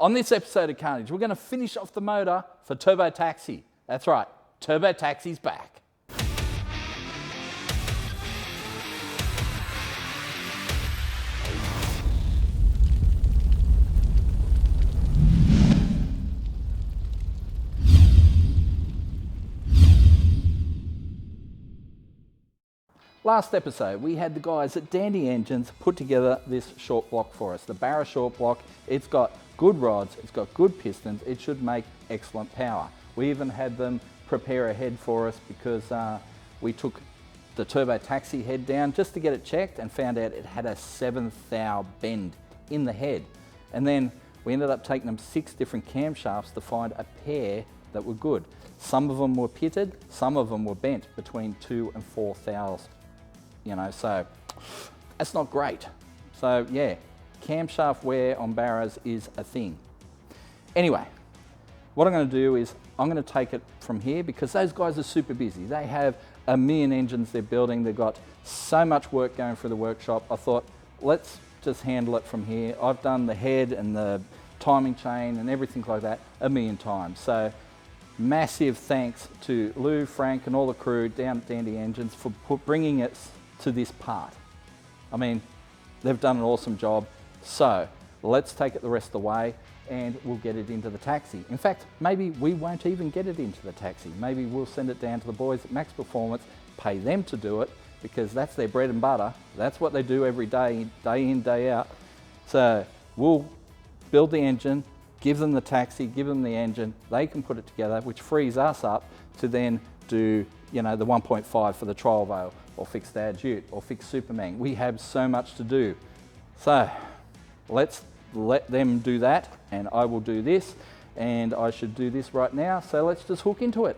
On this episode of Carnage, we're going to finish off the motor for Turbo Taxi. That's right, Turbo Taxi's back. Last episode, we had the guys at Dandy Engines put together this short block for us. The Barra short block, it's got good rods, it's got good pistons, it should make excellent power. We even had them prepare a head for us because we took the Turbo Taxi head down just to get it checked and found out it had a 7th thou bend in the head. And then we ended up taking them 6 different camshafts to find a pair that were good. Some of them were pitted, some of them were bent between 2 and 4 thous. You know, so that's not great. So yeah, camshaft wear on Barras is a thing. Anyway, what I'm going to do is I'm going to take it from here because those guys are super busy. They have a million engines they're building. They've got so much work going through the workshop. I thought, let's just handle it from here. I've done the head and the timing chain and everything like that a million times. So massive thanks to Lou, Frank and all the crew down at Dandy Engines for bringing it to this part. I mean, they've done an awesome job. So let's take it the rest of the way and we'll get it into the taxi. In fact, maybe we won't even get it into the taxi. Maybe we'll send it down to the boys at Max Performance, pay them to do it because that's their bread and butter. That's what they do every day, day in, day out. So we'll build the engine, give them the taxi, give them the engine, they can put it together, which frees us up to then do, you know, the 1.5 for the trial veil, or fix the Adjute, or fix Superman. We have so much to do. So let's let them do that, and I will do this, and I should do this right now. So let's just hook into it.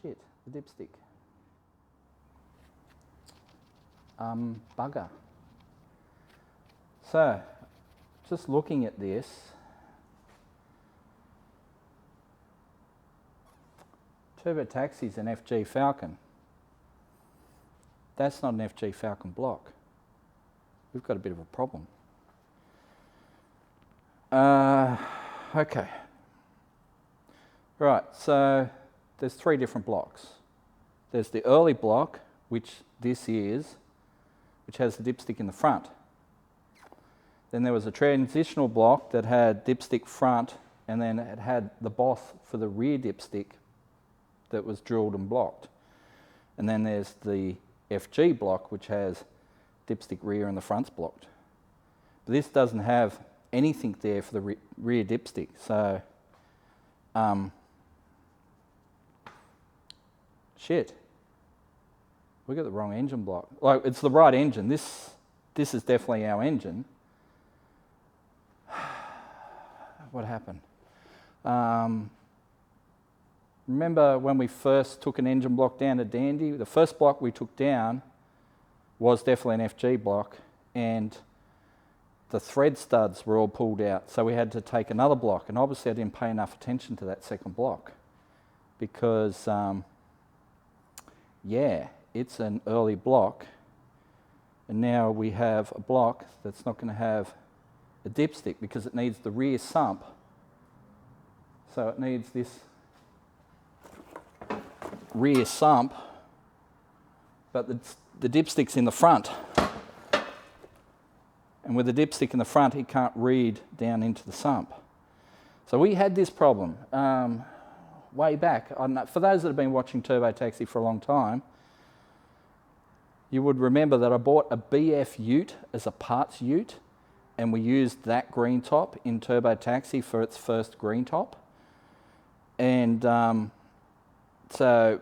Shit, the dipstick. Bugger. So, just looking at this, Turbo Taxi's an FG Falcon. That's not an FG Falcon block. We've got a bit of a problem. Okay. Right, so there's 3 different blocks. There's the early block, which this is, which has the dipstick in the front. Then there was a transitional block that had dipstick front, and then it had the boss for the rear dipstick that was drilled and blocked. And then there's the FG block, which has dipstick rear and the front's blocked. But this doesn't have anything there for the rear dipstick, so shit, we got the wrong engine block. Like, it's the right engine. This is definitely our engine. What happened? Remember when we first took an engine block down to Dandy? The first block we took down was definitely an FG block, and the thread studs were all pulled out, so we had to take another block, and obviously I didn't pay enough attention to that second block because yeah, it's an early block, and now we have a block that's not going to have a dipstick because it needs the rear sump. So it needs this rear sump, but the dipstick's in the front. And with the dipstick in the front, it can't read down into the sump. So we had this problem way back. For those that have been watching Turbo Taxi for a long time, you would remember that I bought a BF ute as a parts ute, and we used that green top in Turbo Taxi for its first green top. And so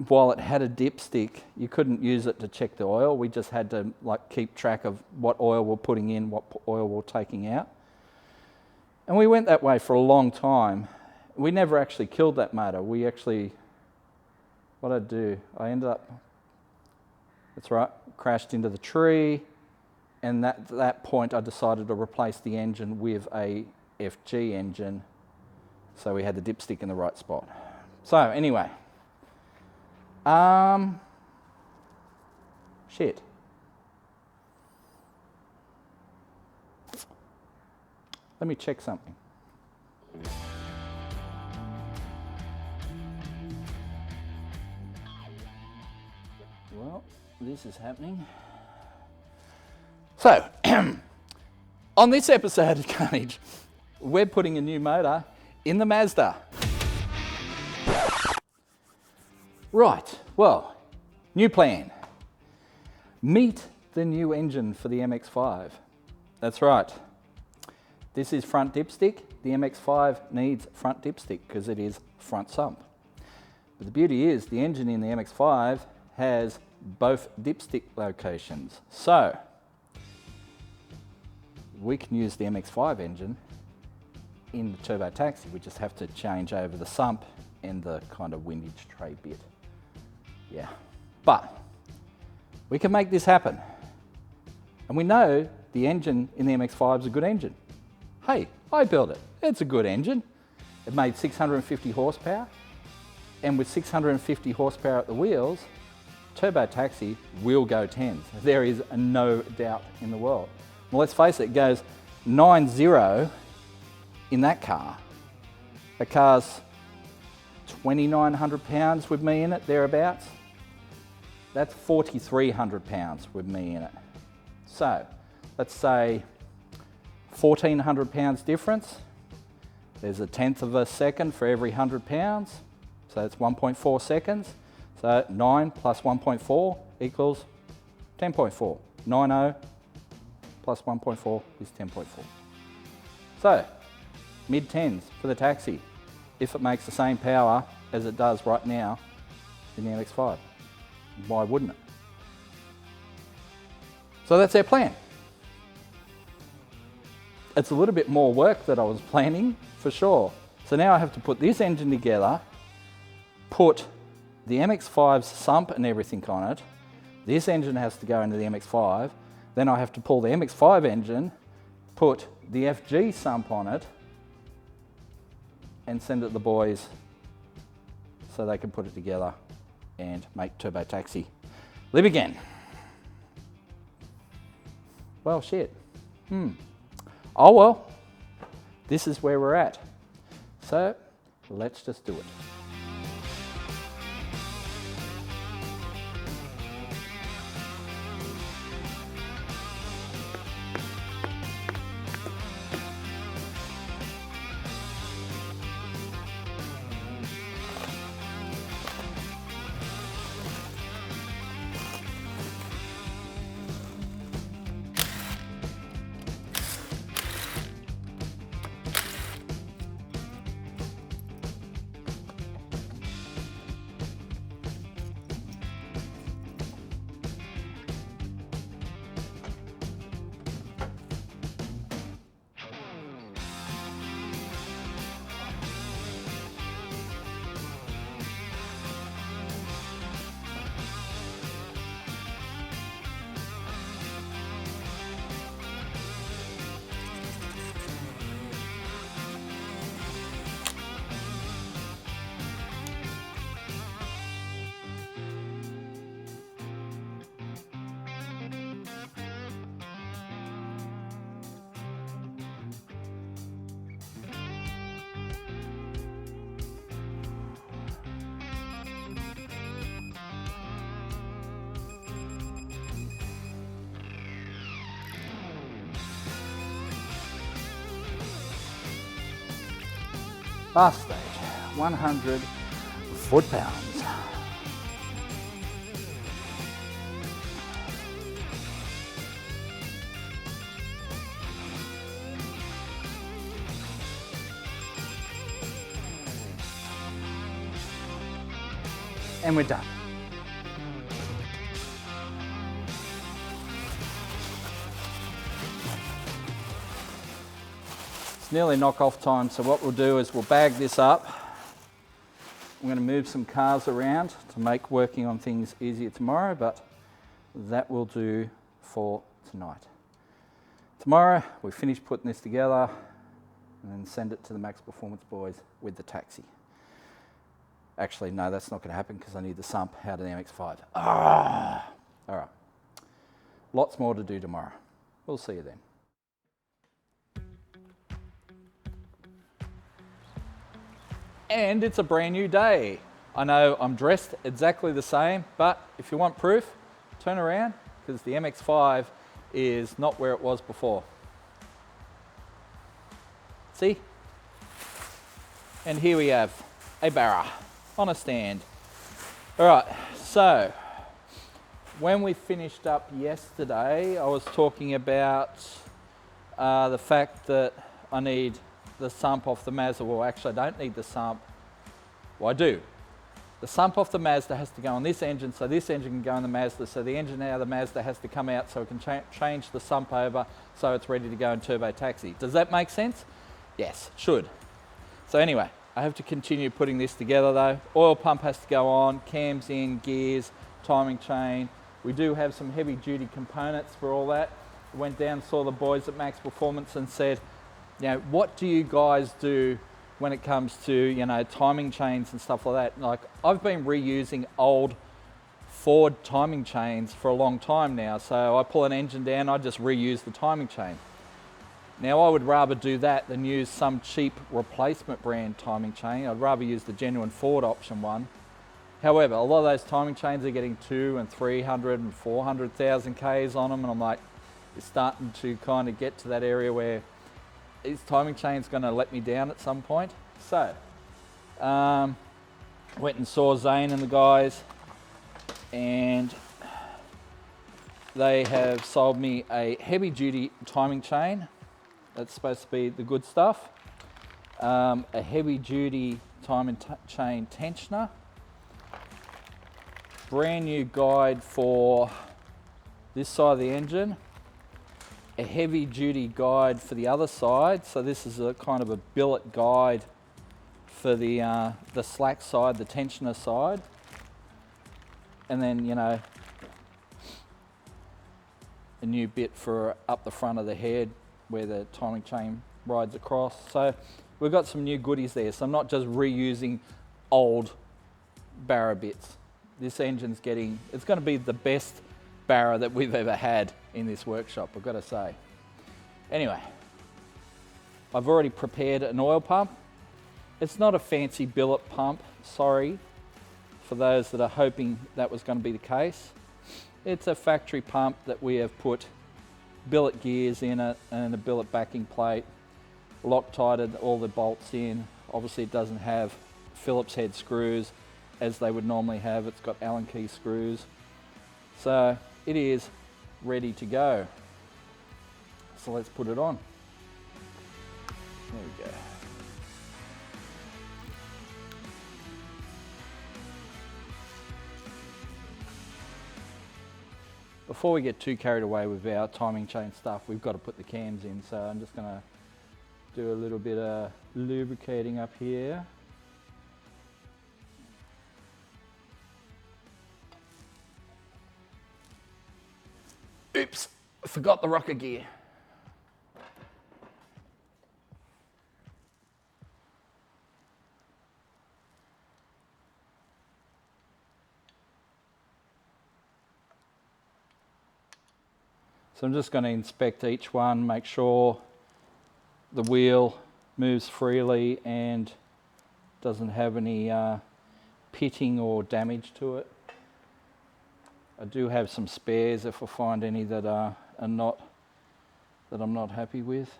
while it had a dipstick, you couldn't use it to check the oil. We just had to like keep track of what oil we're putting in, what oil we're taking out. And we went that way for a long time. We never actually killed that motor. We actually, what I'd do, I ended up, that's right, crashed into the tree, and at that point I decided to replace the engine with a FG engine, so we had the dipstick in the right spot. So anyway, shit. Let me check something. Well, this is happening. So, on this episode of Carnage, we're putting a new motor in the Mazda. Right, well, new plan. Meet the new engine for the MX-5. That's right. This is front dipstick. The MX-5 needs front dipstick because it is front sump. But the beauty is the engine in the MX-5 has both dipstick locations. So we can use the MX-5 engine in the turbo taxi. We just have to change over the sump and the kind of windage tray bit. Yeah, but we can make this happen. And we know the engine in the MX-5 is a good engine. Hey, I built it. It's a good engine. It made 650 horsepower. And with 650 horsepower at the wheels, turbo taxi will go 10s. There is no doubt in the world. Well, let's face it, it goes 9.0 in that car. The car's 2,900 pounds with me in it, thereabouts. That's 4,300 pounds with me in it. So, let's say 1,400 pounds difference. There's a tenth of a second for every 100 pounds. So it's 1.4 seconds. So 9 plus 1.4 equals 10.4. 9.0 plus 1.4 is 10.4. So, mid-10s for the taxi, if it makes the same power as it does right now in the MX-5. Why wouldn't it? So that's our plan. It's a little bit more work that I was planning, for sure. So now I have to put this engine together, put the MX-5's sump and everything on it. This engine has to go into the MX-5. Then I have to pull the MX-5 engine, put the FG sump on it, and send it to the boys so they can put it together and make turbo taxi live again. Well, shit. Oh well, this is where we're at. So let's just do it. Last stage, 100 foot-pounds. And we're done. It's nearly knock-off time, so what we'll do is we'll bag this up. I'm going to move some cars around to make working on things easier tomorrow, but that will do for tonight. Tomorrow, we finish putting this together and then send it to the Max Performance boys with the taxi. Actually, no, that's not going to happen because I need the sump out of the MX-5. All right. Lots more to do tomorrow. We'll see you then. And it's a brand new day. I know I'm dressed exactly the same, but if you want proof, turn around because the MX-5 is not where it was before. See? And here we have a Barra on a stand. All right, so when we finished up yesterday, I was talking about the fact that I need the sump off the Mazda. Well, actually, I don't need the sump. Well, I do. The sump off the Mazda has to go on this engine, so this engine can go in the Mazda, so the engine out of the Mazda has to come out so it can change the sump over so it's ready to go in Turbo Taxi. Does that make sense? Yes, it should. So anyway, I have to continue putting this together though. Oil pump has to go on, cams in, gears, timing chain. We do have some heavy duty components for all that. I went down, saw the boys at Max Performance and said, you know, what do you guys do when it comes to, you know, timing chains and stuff like that? Like, I've been reusing old Ford timing chains for a long time now. So I pull an engine down, I just reuse the timing chain. Now I would rather do that than use some cheap replacement brand timing chain. I'd rather use the genuine Ford option one. However, a lot of those timing chains are getting 200 and 300 and 400,000 Ks on them, and I'm like, it's starting to kind of get to that area where this timing chain's going to let me down at some point. So, went and saw Zane and the guys, and they have sold me a heavy duty timing chain. That's supposed to be the good stuff. A heavy duty timing chain tensioner. Brand new guide for this side of the engine. A heavy duty guide for the other side. So this is a kind of a billet guide for the slack side, the tensioner side. And then, you know, a new bit for up the front of the head where the timing chain rides across. So we've got some new goodies there. So I'm not just reusing old Barra bits. This engine's it's going to be the best Barra that we've ever had in this workshop, I've got to say. Anyway, I've already prepared an oil pump. It's not a fancy billet pump, sorry, for those that are hoping that was going to be the case. It's a factory pump that we have put billet gears in it and a billet backing plate, Loctited all the bolts in. Obviously it doesn't have Phillips head screws as they would normally have. It's got Allen key screws. So it is ready to go. So let's put it on. There we go. Before we get too carried away with our timing chain stuff, we've got to put the cams in. So I'm just going to do a little bit of lubricating up here. Oops, I forgot the rocker gear. So I'm just going to inspect each one, make sure the wheel moves freely and doesn't have any pitting or damage to it. I do have some spares if I find any that I'm not happy with.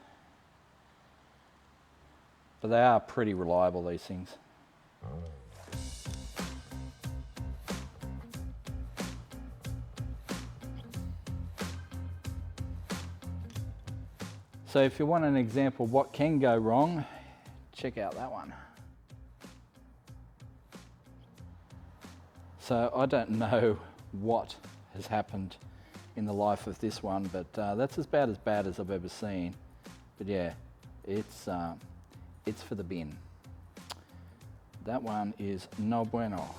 But they are pretty reliable, these things. So if you want an example of what can go wrong, check out that one. So I don't know what has happened in the life of this one, but that's about as bad as I've ever seen. But yeah, It's for the bin. That one is no bueno.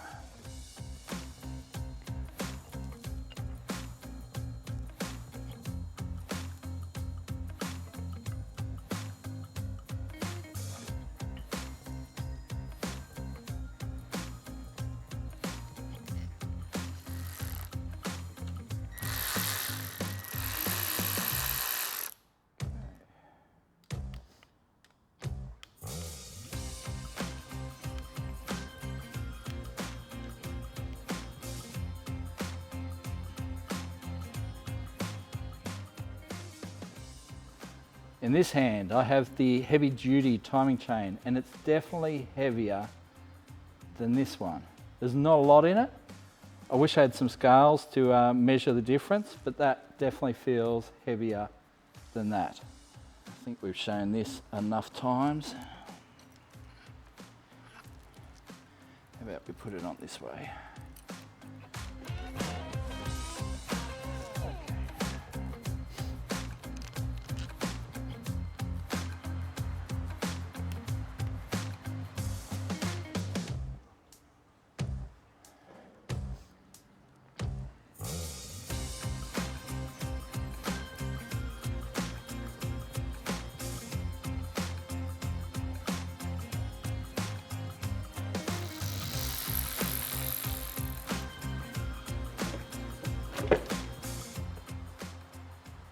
In this hand, I have the heavy duty timing chain, and it's definitely heavier than this one. There's not a lot in it. I wish I had some scales to measure the difference, but that definitely feels heavier than that. I think we've shown this enough times. How about we put it on this way?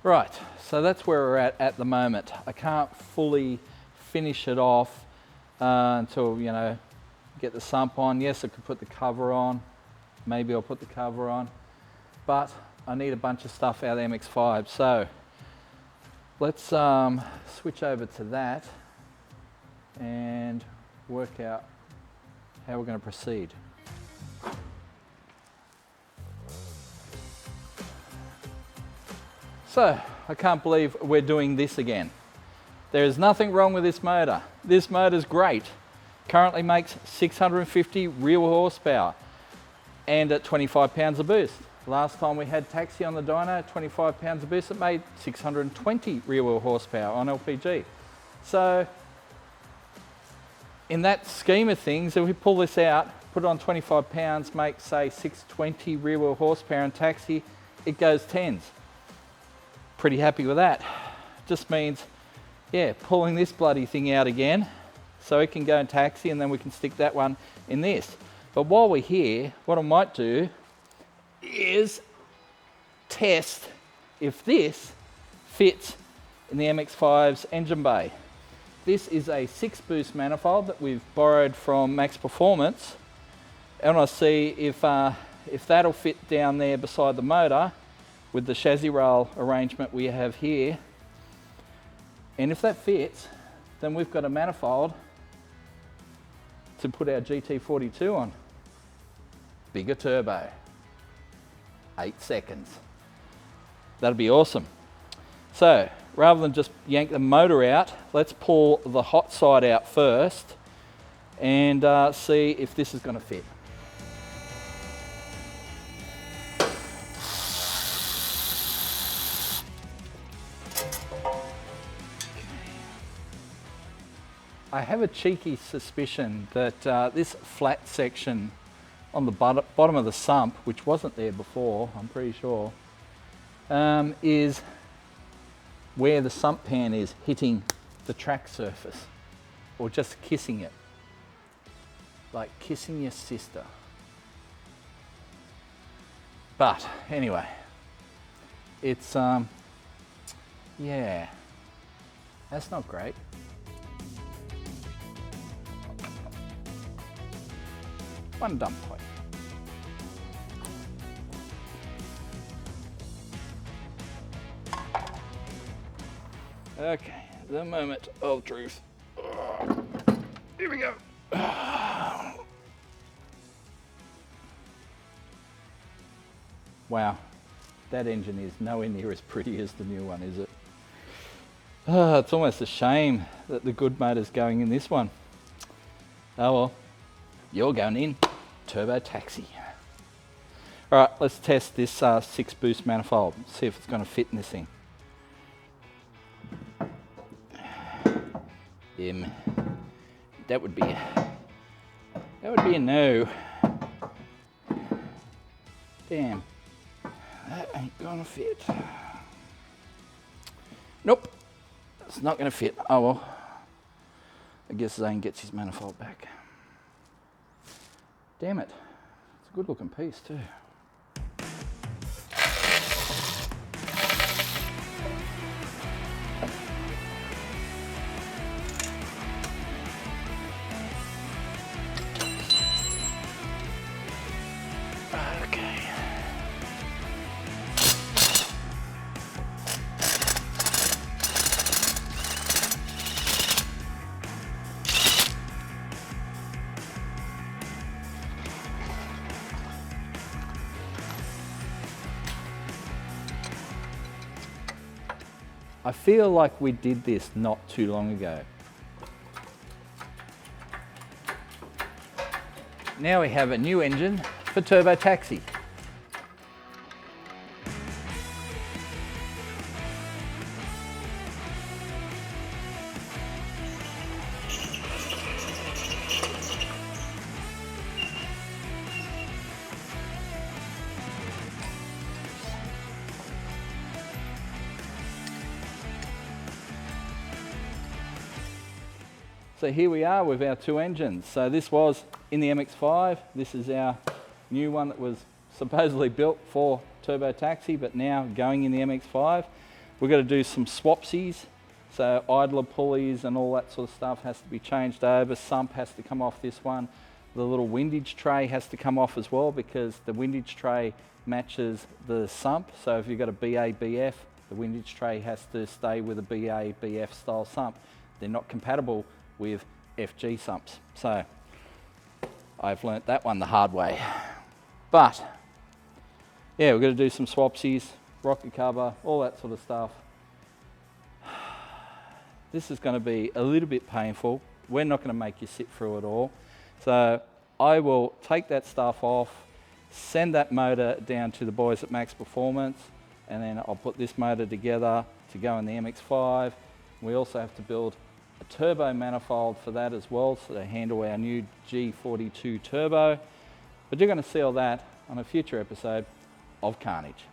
Right, so that's where we're at the moment. I can't fully finish it off until, you know, get the sump on. Yes, I could put the cover on. Maybe I'll put the cover on. But I need a bunch of stuff out of the MX-5. So let's switch over to that and work out how we're going to proceed. So, I can't believe we're doing this again. There is nothing wrong with this motor. This motor's great. Currently makes 650 real horsepower and at 25 pounds of boost. Last time we had taxi on the dyno, 25 pounds of boost, it made 620 real wheel horsepower on LPG. So, in that scheme of things, if we pull this out, put it on 25 pounds, make say 620 rear wheel horsepower in taxi, it goes tens. Pretty happy with that. Just means, yeah, pulling this bloody thing out again so it can go in taxi, and then we can stick that one in this. But while we're here, what I might do is test if this fits in the MX-5's engine bay. This is a 6-boost manifold that we've borrowed from Max Performance. I want to see if that'll fit down there beside the motor with the chassis rail arrangement we have here. And if that fits, then we've got a manifold to put our GT42 on. Bigger turbo, 8 seconds. That'll be awesome. So, rather than just yank the motor out, let's pull the hot side out first and see if this is going to fit. I have a cheeky suspicion that this flat section on the bottom of the sump, which wasn't there before, I'm pretty sure, is where the sump pan is hitting the track surface, or just kissing it, like kissing your sister. But anyway, it's yeah, that's not great. One dump point. Okay, the moment of truth. Here we go. Wow, that engine is nowhere near as pretty as the new one, is it? It's almost a shame that the good motor's going in this one. Oh well, you're going in turbo taxi. All right, let's test this 6-boost manifold, see if it's going to fit in this thing. that would be a no. Damn, that ain't gonna fit. Nope, it's not gonna fit. Oh well, I guess Zane gets his manifold back. Damn it, it's a good looking piece too. I feel like we did this not too long ago. Now we have a new engine for Turbo Taxi. So here we are with our two engines. So this was in the MX-5. This is our new one that was supposedly built for Turbo Taxi, but now going in the MX-5. We've got to do some swapsies. So idler pulleys and all that sort of stuff has to be changed over. Sump has to come off this one. The little windage tray has to come off as well because the windage tray matches the sump. So if you've got a BA-BF, the windage tray has to stay with a BA-BF style sump. They're not compatible with FG sumps. So I've learnt that one the hard way. But yeah, we're going to do some swapsies, rocket cover, all that sort of stuff. This is going to be a little bit painful. We're not going to make you sit through it all. So I will take that stuff off, send that motor down to the boys at Max Performance, and then I'll put this motor together to go in the MX-5. We also have to build a turbo manifold for that as well, so to handle our new G42 turbo. But you're going to see all that on a future episode of Carnage.